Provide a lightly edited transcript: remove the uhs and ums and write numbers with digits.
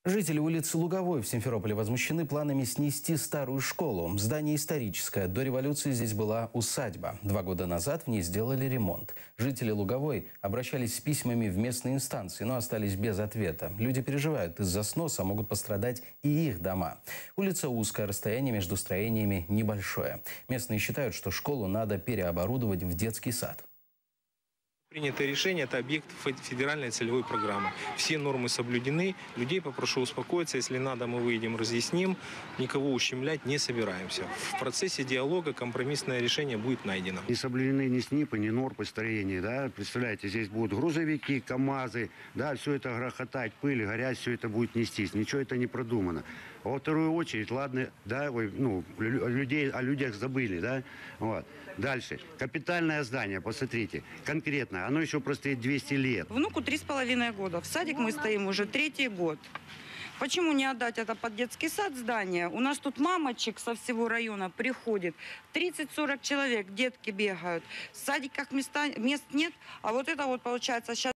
Жители улицы Луговой в Симферополе возмущены планами снести старую школу. Здание историческое. До революции здесь была усадьба. 2 года назад в ней сделали ремонт. Жители Луговой обращались с письмами в местные инстанции, но остались без ответа. Люди переживают, из-за сноса могут пострадать и их дома. Улица узкая, расстояние между строениями небольшое. Местные считают, что школу надо переоборудовать в детский сад. Принятое решение – это объект федеральной целевой программы. Все нормы соблюдены. Людей попрошу успокоиться. Если надо, мы выйдем, разъясним. Никого ущемлять не собираемся. В процессе диалога компромиссное решение будет найдено. Не соблюдены ни СНИПы, ни нормы строения. Да? Представляете, здесь будут грузовики, КАМАЗы. Да, все это грохотать, пыль, горять, все это будет нестись. Ничего это не продумано. А во вторую очередь, ладно, да, о людях забыли. Да? Вот. Дальше. Капитальное здание, посмотрите, конкретно. Оно еще простоит 200 лет. Внуку 3,5 года. В садик мы стоим уже 3-й год. Почему не отдать это под детский сад здание? У нас тут мамочек со всего района приходит. 30-40 человек, детки бегают. В садиках мест нет. А вот это вот получается сейчас.